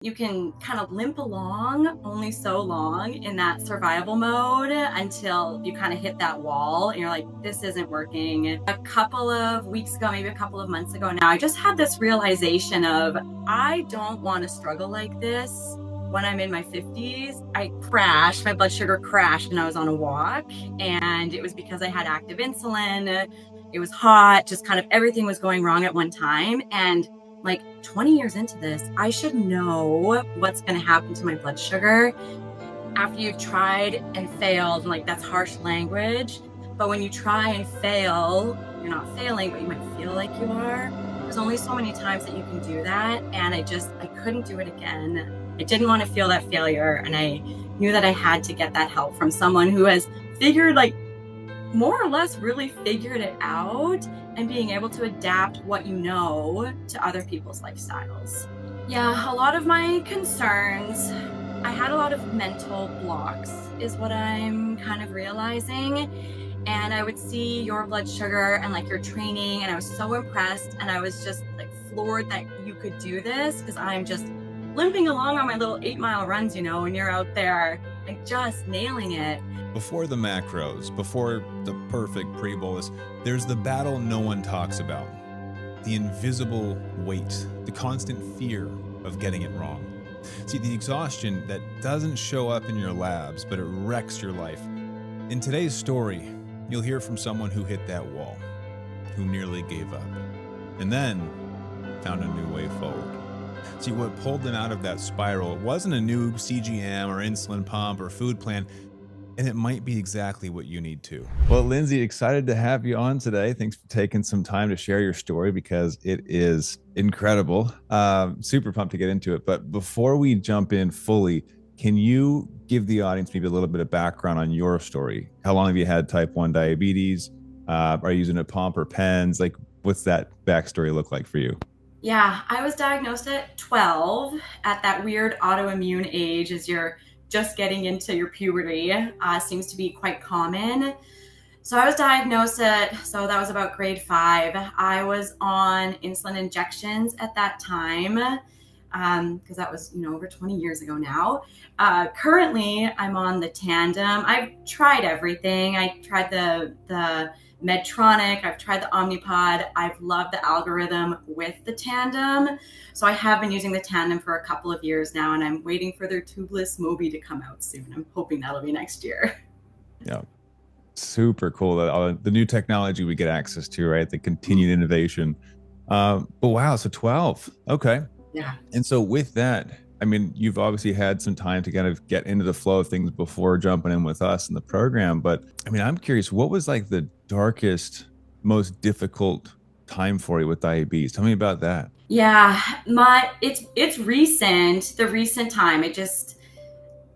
You can kind of limp along only so long in that survival mode until you kind of hit that wall and you're like, this isn't working. A couple of weeks ago, maybe a couple of months ago now, I just had this realization of I don't want to struggle like this when I'm in my 50s. I crashed, my blood sugar crashed when I was on a walk, and it was because I had active insulin. It was hot, just kind of everything was going wrong at one time. And like 20 years into this, I should know what's going to happen to my blood sugar after you've tried and failed. And like, that's harsh language. But when you try and fail, you're not failing, but you might feel like you are. There's only so many times that you can do that. And I couldn't do it again. I didn't want to feel that failure. And I knew that I had to get that help from someone who has figured, like, more or less really figured it out, and being able to adapt what you know to other people's lifestyles. Yeah, a lot of my concerns, I had a lot of mental blocks is what I'm kind of realizing. And I would see your blood sugar and like your training, and I was so impressed, and I was just like floored that you could do this, because I'm just limping along on my little 8-mile runs, and you're out there like just nailing it. Before the macros, before the perfect pre-bolus, there's the battle no one talks about. The invisible weight, the constant fear of getting it wrong. See, the exhaustion that doesn't show up in your labs, but it wrecks your life. In today's story, you'll hear from someone who hit that wall, who nearly gave up, and then found a new way forward. See, what pulled them out of that spiral wasn't a new CGM or insulin pump or food plan, and it might be exactly what you need too. Well, Lindsay, excited to have you on today. Thanks for taking some time to share your story, because it is incredible. Super pumped to get into it. But before we jump in fully, can you give the audience maybe a little bit of background on your story? How long have you had type 1 diabetes? Are you using a pump or pens? Like, what's that backstory look like for you? Yeah, I was diagnosed at 12, at that weird autoimmune age as you're just getting into your puberty. Seems to be quite common. So I was diagnosed so that was about grade 5. I was on insulin injections at that time, because that was, over 20 years ago now. Currently, I'm on the Tandem. I've tried everything. I tried the Medtronic, I've tried the Omnipod. I've loved the algorithm with the Tandem. So I have been using the Tandem for a couple of years now, and I'm waiting for their tubeless Mobi to come out soon. I'm hoping that'll be next year. Yeah, super cool. The new technology we get access to, right? The continued innovation. But wow, so 12. Okay. Yeah. And so with that, I mean, you've obviously had some time to kind of get into the flow of things before jumping in with us in the program. But I mean, I'm curious, what was like the darkest, most difficult time for you with diabetes? Tell me about that. Yeah, it's recent, the recent time.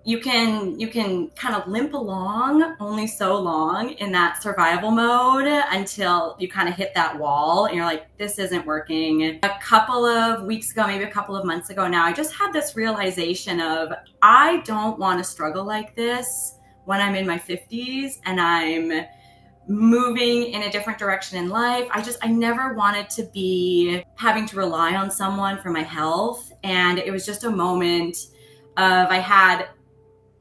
You can kind of limp along only so long in that survival mode until you kind of hit that wall and you're like, this isn't working. A couple of weeks ago, maybe a couple of months ago now, I just had this realization of I don't want to struggle like this when I'm in my 50s and I'm moving in a different direction in life. I never wanted to be having to rely on someone for my health. And it was just a moment of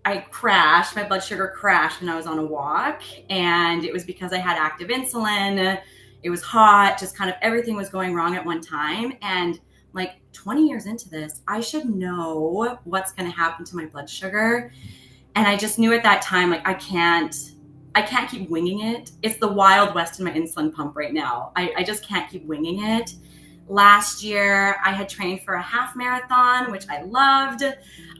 I crashed, my blood sugar crashed when I was on a walk, and it was because I had active insulin. It was hot, just kind of everything was going wrong at one time. And like 20 years into this, I should know what's going to happen to my blood sugar. And I just knew at that time, like, I can't keep winging it. It's the Wild West in my insulin pump right now. I just can't keep winging it. Last year, I had trained for a half marathon, which I loved,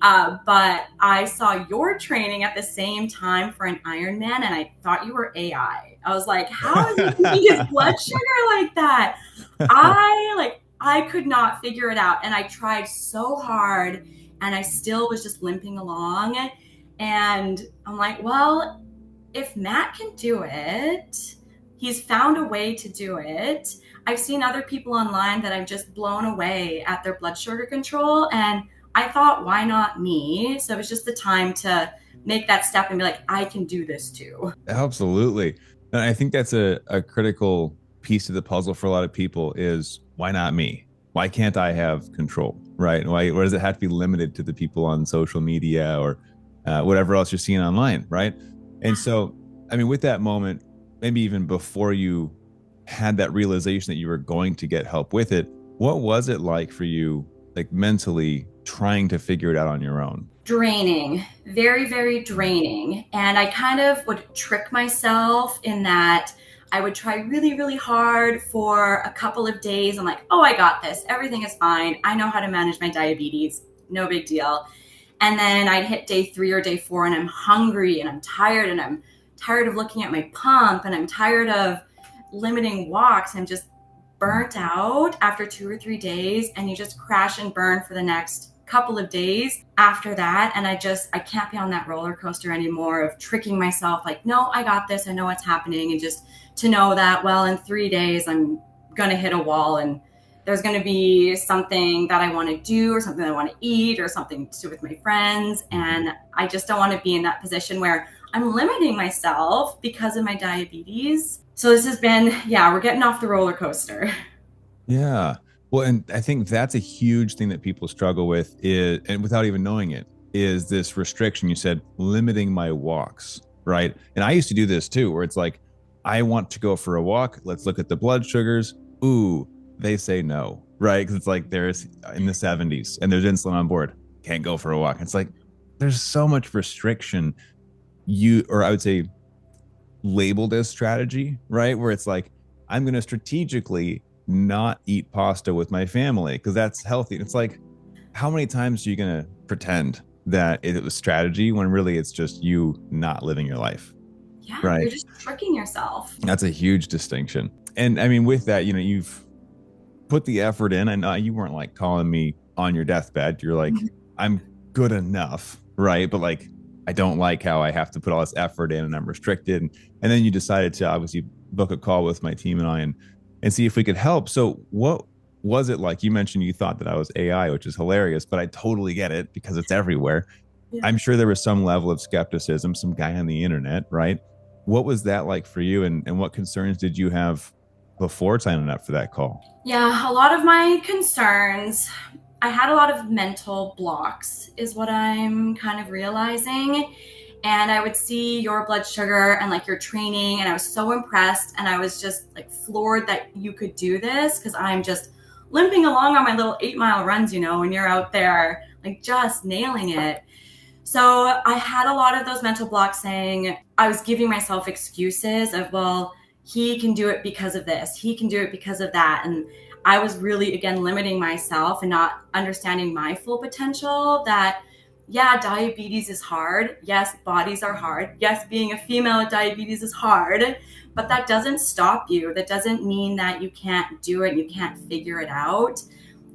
but I saw your training at the same time for an Ironman, and I thought you were AI. I was like, how is he keeping his blood sugar like that? I could not figure it out, and I tried so hard, and I still was just limping along. And I'm like, well, if Matt can do it, he's found a way to do it. I've seen other people online that I've just blown away at their blood sugar control. And I thought, why not me? So it was just the time to make that step and be like, I can do this too. Absolutely. And I think that's a critical piece of the puzzle for a lot of people is, why not me? Why can't I have control? right? Why does it have to be limited to the people on social media or whatever else you're seeing online, right? And so, I mean, with that moment, maybe even before you had that realization that you were going to get help with it, what was it like for you, like mentally trying to figure it out on your own? Draining, very, very draining. And I kind of would trick myself in that I would try really, really hard for a couple of days. I'm like, oh, I got this. Everything is fine. I know how to manage my diabetes. No big deal. And then I'd hit day 3 or day 4 and I'm hungry and I'm tired of looking at my pump and I'm tired of limiting walks. I'm just burnt out after 2 or 3 days, and you just crash and burn for the next couple of days after that. And I can't be on that roller coaster anymore of tricking myself like, no, I got this. I know what's happening. And just to know that, well, in 3 days, I'm going to hit a wall and there's going to be something that I want to do or something I want to eat or something to do with my friends. And I just don't want to be in that position where I'm limiting myself because of my diabetes. So this has been, yeah, we're getting off the roller coaster. Yeah. Well, and I think that's a huge thing that people struggle with is, and without even knowing it, is this restriction. You said limiting my walks, right? And I used to do this too, where it's like, I want to go for a walk. Let's look at the blood sugars. Ooh, they say no, right? Because it's like there's in the 70s and there's insulin on board. Can't go for a walk. It's like there's so much restriction. Or I would say labeled as strategy, right? Where it's like, I'm going to strategically not eat pasta with my family because that's healthy. And it's like, how many times are you going to pretend that it was strategy when really it's just you not living your life? Yeah, Right. you're just tricking yourself. That's a huge distinction. And I mean, with that, you've put the effort in. I know you weren't like calling me on your deathbed. You're like, I'm good enough, right? But like, I don't like how I have to put all this effort in and I'm restricted. And then you decided to obviously book a call with my team and I and see if we could help. So what was it like? You mentioned you thought that I was AI, which is hilarious, but I totally get it because it's everywhere. Yeah. I'm sure there was some level of skepticism, some guy on the internet, right? What was that like for you? And what concerns did you have before signing up for that call? Yeah, a lot of my concerns, I had a lot of mental blocks, is what I'm kind of realizing. And I would see your blood sugar and like your training, and I was so impressed. And I was just like floored that you could do this because I'm just limping along on my little 8 mile runs, and you're out there like just nailing it. So I had a lot of those mental blocks saying I was giving myself excuses of, well, he can do it because of this, he can do it because of that. And I was really, again, limiting myself and not understanding my full potential that, yeah, diabetes is hard. Yes, bodies are hard. Yes, being a female with diabetes is hard, but that doesn't stop you. That doesn't mean that you can't do it, you can't figure it out.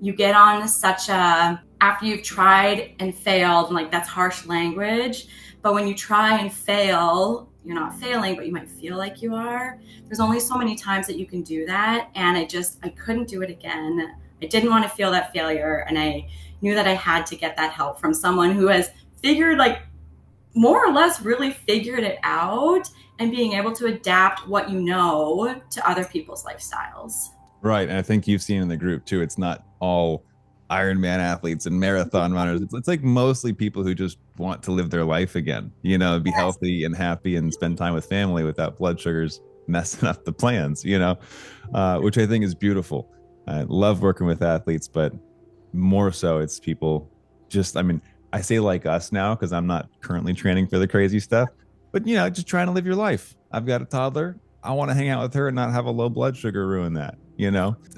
You get on such a, after you've tried and failed, and like that's harsh language, but when you try and fail, you're not failing, but you might feel like you are. There's only so many times that you can do that. And I couldn't do it again. I didn't want to feel that failure. And I knew that I had to get that help from someone who has figured, like, more or less really figured it out, and being able to adapt what you know to other people's lifestyles. Right. And I think you've seen in the group too, it's not all Ironman athletes and marathon runners. It's like mostly people who just want to live their life again, be Yes. healthy and happy and spend time with family without blood sugars messing up the plans, which I think is beautiful. I love working with athletes, but more so it's people just, I mean, I say like us now because I'm not currently training for the crazy stuff, but just trying to live your life. I've got a toddler. I want to hang out with her and not have a low blood sugar ruin that.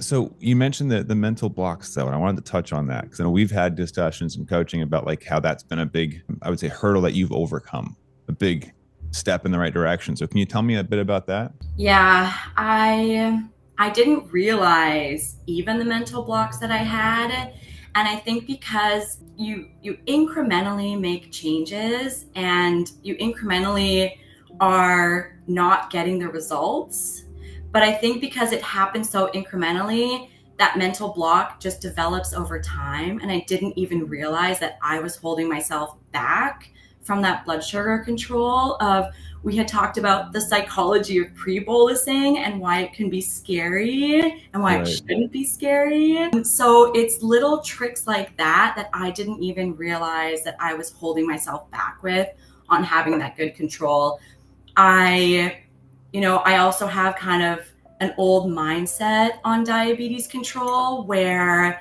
So you mentioned the mental blocks though, and I wanted to touch on that because I know we've had discussions and coaching about like how that's been a big, I would say, hurdle that you've overcome, a big step in the right direction. So can you tell me a bit about that? Yeah, I didn't realize even the mental blocks that I had. And I think because you incrementally make changes and you incrementally are not getting the results. But I think because it happens so incrementally, that mental block just develops over time. And I didn't even realize that I was holding myself back from that blood sugar control of, we had talked about the psychology of pre-bolusing and why it can be scary and why it Right. shouldn't be scary. So it's little tricks like that that I didn't even realize that I was holding myself back with on having that good control. I also have kind of an old mindset on diabetes control where,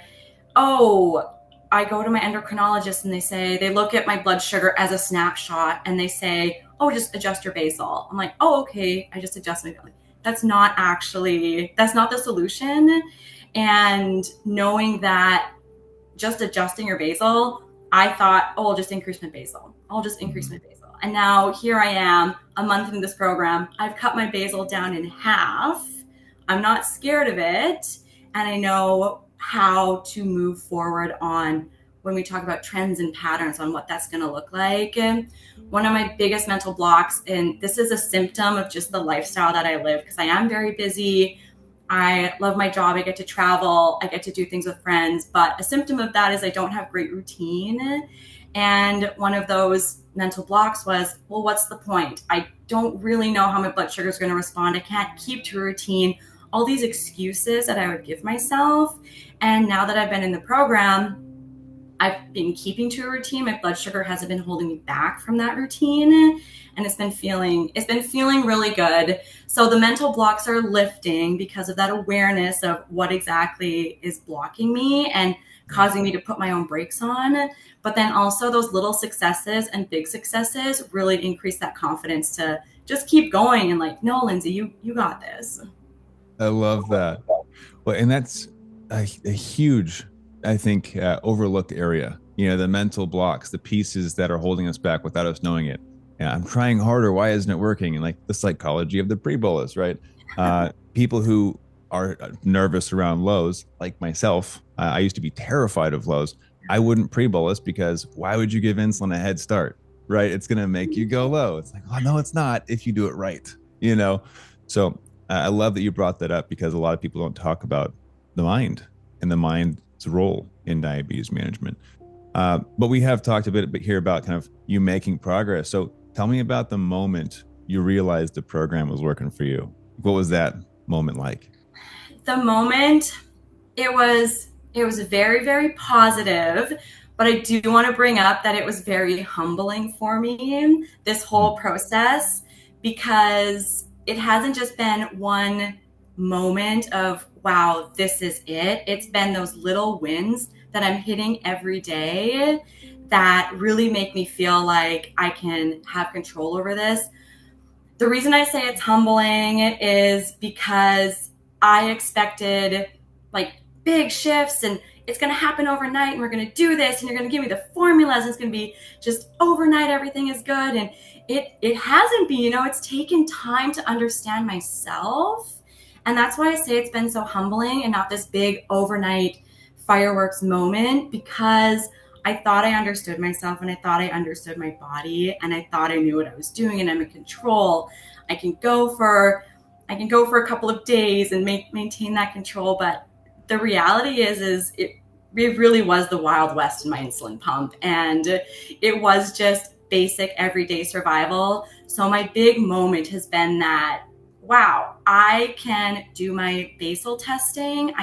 oh, I go to my endocrinologist and they look at my blood sugar as a snapshot and they say, oh, just adjust your basal. I'm like, oh, okay, I just adjust my basal. That's not the solution. And knowing that just adjusting your basal, I thought, oh, I'll just increase my basal. I'll just increase my basal. And now here I am, a month into this program. I've cut my basal down in half. I'm not scared of it. And I know how to move forward on when we talk about trends and patterns on what that's going to look like. And one of my biggest mental blocks, and this is a symptom of just the lifestyle that I live, because I am very busy. I love my job. I get to travel. I get to do things with friends. But a symptom of that is I don't have great routine. And one of those mental blocks was, well, what's the point? I don't really know how my blood sugar is going to respond. I can't keep to a routine. All these excuses that I would give myself. And now that I've been in the program, I've been keeping to a routine. My blood sugar hasn't been holding me back from that routine. And it's been feeling really good. So the mental blocks are lifting because of that awareness of what exactly is blocking me and causing me to put my own brakes on. But then also those little successes and big successes really increase that confidence to just keep going and like, no, Lindsay, you got this. I love that. Well, and that's a huge, I think, overlooked area. The mental blocks, the pieces that are holding us back without us knowing it. Yeah, I'm trying harder. Why isn't it working? And like the psychology of the pre-bolus, right? People who are nervous around lows, like myself, I used to be terrified of lows. I wouldn't pre-bolus because why would you give insulin a head start, right? It's going to make you go low. It's like, oh, no, it's not if you do it right, you know? So I love that you brought that up because a lot of people don't talk about the mind and the mind's role in diabetes management. But we have talked a bit here about kind of you making progress. So tell me about the moment you realized the program was working for you. What was that moment like? The moment, it was very, very positive, but I do want to bring up that it was very humbling for me, this whole process, because it hasn't just been one moment of, wow, this is it. It's been those little wins that I'm hitting every day that really make me feel like I can have control over this. The reason I say it's humbling is because I expected like big shifts and it's going to happen overnight and we're going to do this and you're going to give me the formulas and it's going to be just overnight, everything is good. And it hasn't been, it's taken time to understand myself. And that's why I say it's been so humbling and not this big overnight fireworks moment, because I thought I understood myself and I thought I understood my body and I thought I knew what I was doing and I'm in control. I can go for a couple of days and maintain that control. But the reality is it really was the Wild West in my insulin pump. And it was just basic everyday survival. So my big moment has been that, wow, I can do my basal testing.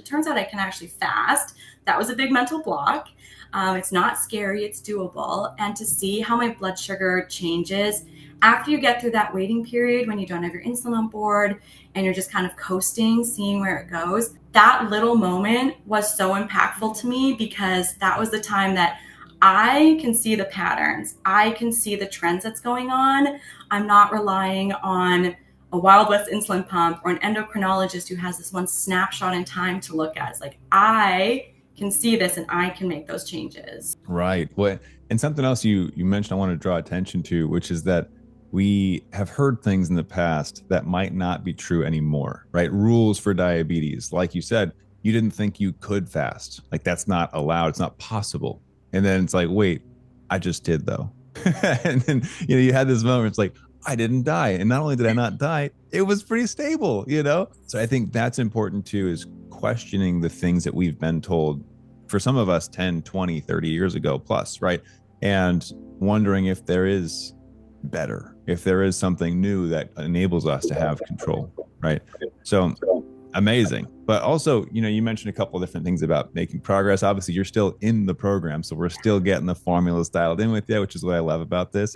Turns out I can actually fast. That was a big mental block. It's not scary, it's doable. And to see how my blood sugar changes after you get through that waiting period when you don't have your insulin on board and you're just kind of coasting, seeing where it goes. That little moment was so impactful to me because that was the time that I can see the patterns. I can see the trends that's going on. I'm not relying on a Wild West insulin pump or an endocrinologist who has this one snapshot in time to look at. It's like, I can see this and I can make those changes. Right. Well, and something else you mentioned I want to draw attention to, which is that we have heard things in the past that might not be true anymore, right? Rules for diabetes. Like you said, you didn't think you could fast. Like that's not allowed. It's not possible. And then it's like, wait, I just did though. And then, you had this moment, it's like, I didn't die. And not only did I not die, it was pretty stable. So I think that's important too, is questioning the things that we've been told for some of us 10, 20, 30 years ago plus, right? and wondering if there is better, if there is something new that enables us to have control, right? So amazing. But also, you mentioned a couple of different things about making progress. Obviously, you're still in the program, so we're still getting the formulas dialed in with you, which is what I love about this.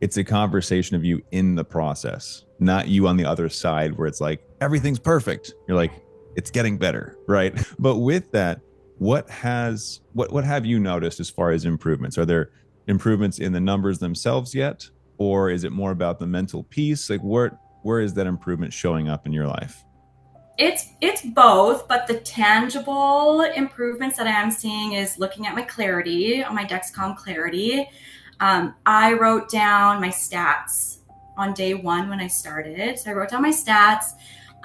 It's a conversation of you in the process, not you on the other side where it's like everything's perfect. You're like, it's getting better, right? But with that, what have you noticed as far as improvements? Are there improvements in the numbers themselves yet, or is it more about the mental piece? Like where is that improvement showing up in your life? It's both, but the tangible improvements that I am seeing is looking at my clarity on my Dexcom clarity. I wrote down my stats on day one when I started. So I wrote down my stats.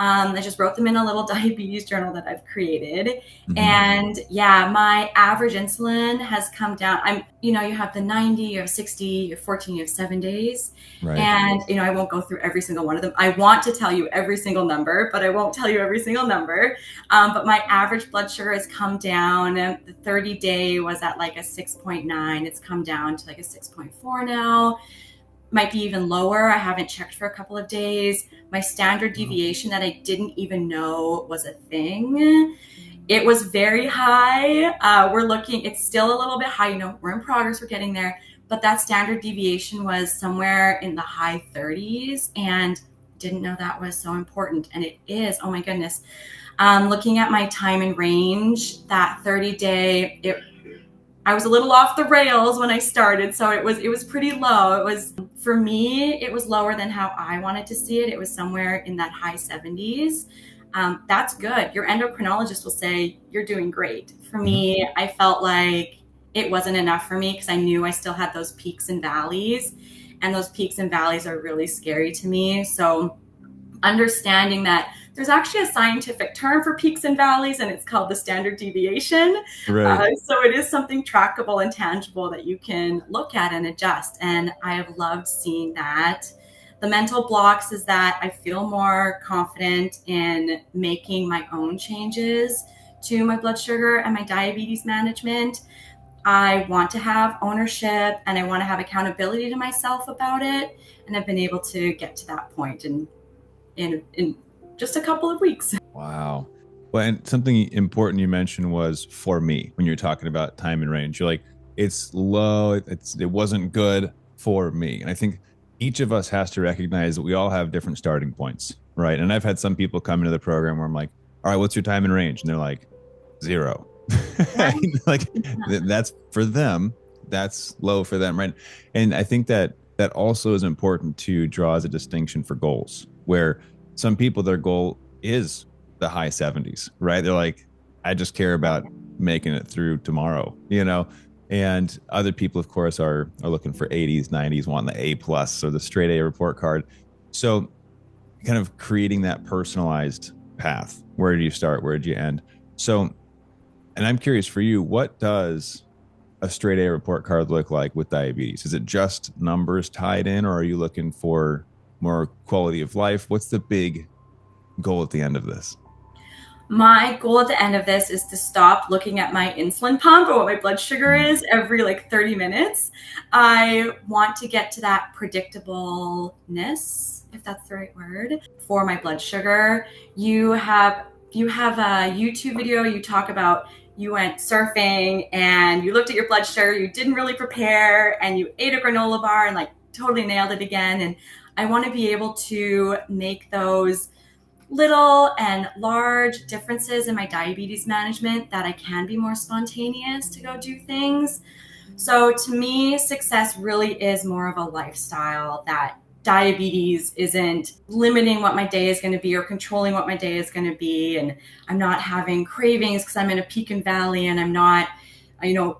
I just wrote them in a little diabetes journal that I've created. Mm-hmm. And yeah, my average insulin has come down. You have the 90, you have 60, you have 14, you have 7 days. Right. And, I won't go through every single one of them. I want to tell you every single number, but I won't tell you every single number. But my average blood sugar has come down. The 30-day was at like a 6.9. It's come down to like a 6.4 now. Might be even lower. I haven't checked for a couple of days. My standard deviation that I didn't even know was a thing, it was very high. It's still a little bit high. We're in progress. We're getting there. But that standard deviation was somewhere in the high 30s, and didn't know that was so important. And it is. Oh my goodness. Looking at my time in range, that 30-day, I was a little off the rails when I started, so it was pretty low. It was, for me, it was lower than how I wanted to see it. It was somewhere in that high 70s. That's good. Your endocrinologist will say you're doing great. For Mm-hmm. me, I felt like it wasn't enough for me because I knew I still had those peaks and valleys, and those peaks and valleys are really scary to me. So understanding that there's actually a scientific term for peaks and valleys, and it's called the standard deviation. Right. So it is something trackable and tangible that you can look at and adjust. And I have loved seeing that. The mental blocks is that I feel more confident in making my own changes to my blood sugar and my diabetes management. I want to have ownership and I want to have accountability to myself about it. And I've been able to get to that point in just a couple of weeks. Wow. Well, and something important you mentioned was for me when you're talking about time and range. You're like, it's low, it wasn't good for me. And I think each of us has to recognize that we all have different starting points, right? And I've had some people come into the program where I'm like, all right, what's your time and range? And they're like, 0. Like that's for them, that's low for them, right? And I think that also is important to draw as a distinction for goals, where some people, their goal is the high 70s, right? They're like, I just care about making it through tomorrow. And other people, of course, are looking for 80s, 90s, wanting the A+ or the straight A report card. So kind of creating that personalized path. Where do you start? Where do you end? So, and I'm curious for you, what does a straight A report card look like with diabetes? Is it just numbers tied in, or are you looking for more quality of life? What's the big goal at the end of this? My goal at the end of this is to stop looking at my insulin pump or what my blood sugar Mhm. is every like 30 minutes. I want to get to that predictableness, if that's the right word, for my blood sugar. You have a YouTube video, you talk about you went surfing and you looked at your blood sugar, you didn't really prepare, and you ate a granola bar and like totally nailed it again. And I want to be able to make those little and large differences in my diabetes management, that I can be more spontaneous to go do things. So to me, success really is more of a lifestyle, that diabetes isn't limiting what my day is going to be or controlling what my day is going to be. And I'm not having cravings because I'm in a peak and valley, and I'm not,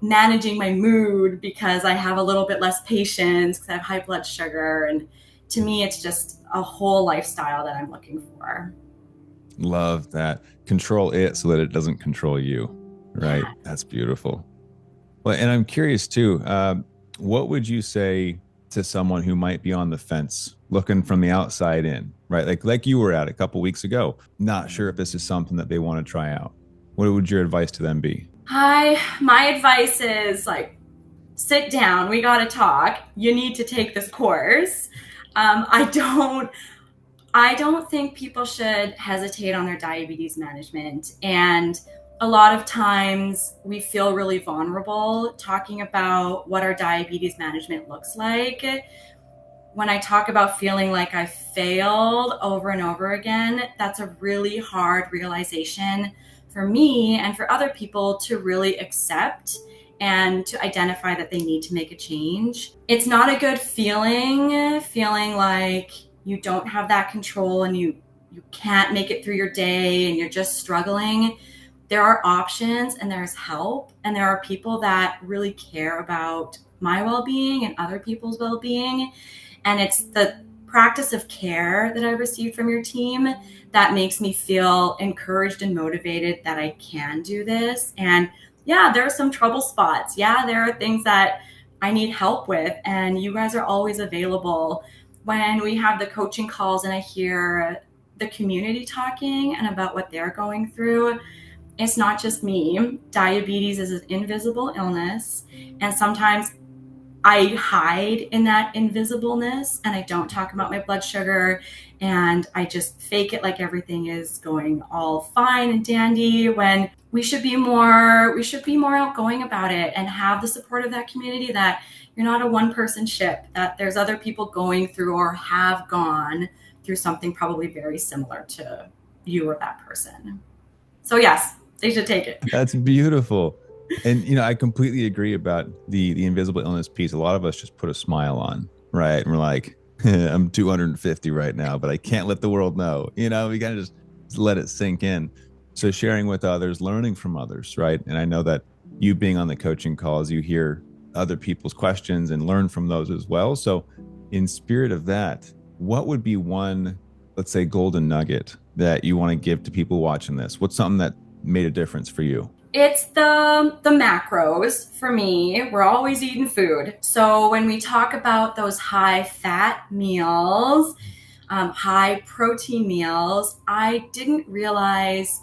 managing my mood because I have a little bit less patience because I have high blood sugar. And to me, it's just a whole lifestyle that I'm looking for. Love that. Control it so that it doesn't control you. Right. Yeah. That's beautiful. Well, and I'm curious too. What would you say to someone who might be on the fence, looking from the outside in, right? Like you were at a couple weeks ago, not sure if this is something that they want to try out. What would your advice to them be? My advice is like, sit down, we got to talk. You need to take this course. I don't think people should hesitate on their diabetes management. And a lot of times we feel really vulnerable talking about what our diabetes management looks like. When I talk about feeling like I failed over and over again, that's a really hard realization for me and for other people to really accept and to identify that they need to make a change. It's not a good feeling like you don't have that control and you can't make it through your day and you're just struggling. There are options and there's help, and there are people that really care about my well-being and other people's well-being. And it's the practice of care that I received from your team that makes me feel encouraged and motivated that I can do this. And yeah, there are some trouble spots. Yeah, there are things that I need help with, and you guys are always available. When we have the coaching calls and I hear the community talking and about what they're going through, it's not just me. Diabetes is an invisible illness, and sometimes I hide in that invisibleness and I don't talk about my blood sugar, and I just fake it like everything is going all fine and dandy, when we should be more outgoing about it and have the support of that community, that you're not a one person ship, that there's other people going through or have gone through something probably very similar to you or that person. So yes, they should take it. That's beautiful. And I completely agree about the invisible illness piece. A lot of us just put a smile on, right? And we're like, I'm 250 right now, but I can't let the world know. We gotta just let it sink in. So sharing with others, learning from others, right? And I know that you being on the coaching calls, you hear other people's questions and learn from those as well. So in spirit of that, what would be one, let's say, golden nugget that you want to give to people watching this? What's something that made a difference for you? It's the macros for me. We're always eating food. So when we talk about those high fat meals, high protein meals, I didn't realize.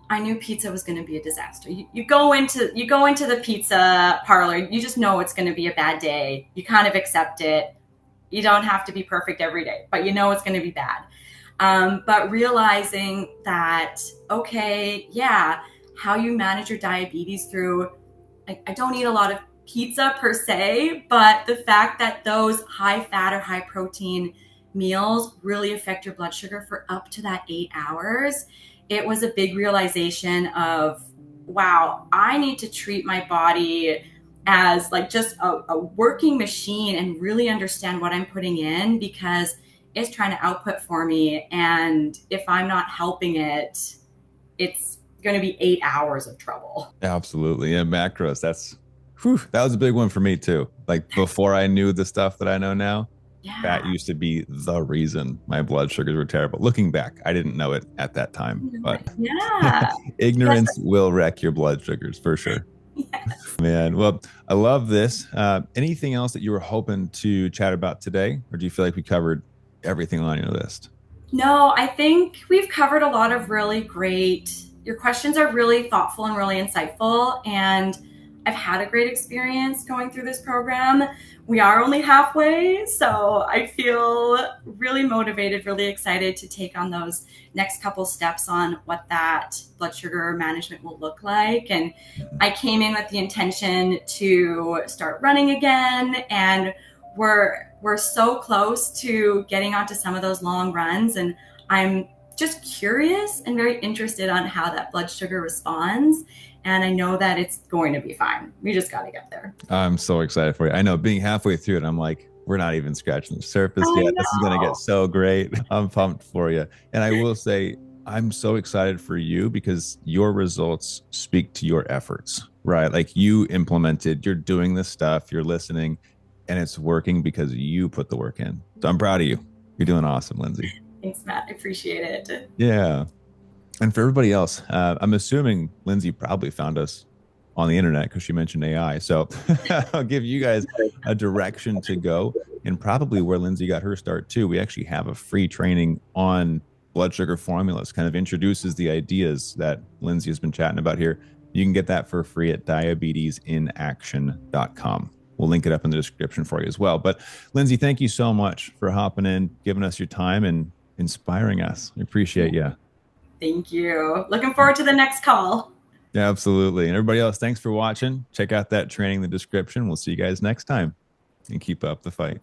I knew pizza was going to be a disaster. You go into the pizza parlor, you just know it's going to be a bad day. You kind of accept it. You don't have to be perfect every day, but you know it's going to be bad. But realizing that, okay, yeah, how you manage your diabetes through, I don't eat a lot of pizza per se, but the fact that those high fat or high protein meals really affect your blood sugar for up to that 8 hours, it was a big realization of, wow, I need to treat my body as like just a working machine and really understand what I'm putting in, because it's trying to output for me. And if I'm not helping it, it's going to be 8 hours of trouble. Absolutely. Yeah, macros. That was a big one for me too. Like before I knew the stuff that I know now, that used to be the reason my blood sugars were terrible. Looking back, I didn't know it at that time, but yeah, ignorance will wreck your blood sugars for sure. yes. Man, well, I love this. Anything else that you were hoping to chat about today, or do you feel like we covered everything on your list? No, I think we've covered a lot of really great. Your questions are really thoughtful and really insightful, and I've had a great experience going through this program. We are only halfway, so I feel really motivated, really excited to take on those next couple steps on what that blood sugar management will look like. And I came in with the intention to start running again, and we're so close to getting onto some of those long runs, and I'm just curious and very interested on how that blood sugar responds. And I know that it's going to be fine. We just got to get there. I'm so excited for you. I know being halfway through it, I'm like, we're not even scratching the surface yet. This is going to get so great. I'm pumped for you. And I will say, I'm so excited for you because your results speak to your efforts, right? Like you implemented, you're doing this stuff, you're listening, and it's working because you put the work in. So I'm proud of you. You're doing awesome, Lindsay. Thanks, Matt. I appreciate it. Yeah. And for everybody else, I'm assuming Lindsay probably found us on the internet because she mentioned AI. So I'll give you guys a direction to go, and probably where Lindsay got her start too. We actually have a free training on blood sugar formulas, kind of introduces the ideas that Lindsay has been chatting about here. You can get that for free at diabetesinaction.com. we'll link it up in the description for you as well. But Lindsay, thank you so much for hopping in, giving us your time, and inspiring us. We appreciate you. Thank you. Looking forward to the next call. Yeah, absolutely. And everybody else, thanks for watching. Check out that training in the description. We'll see you guys next time, and keep up the fight.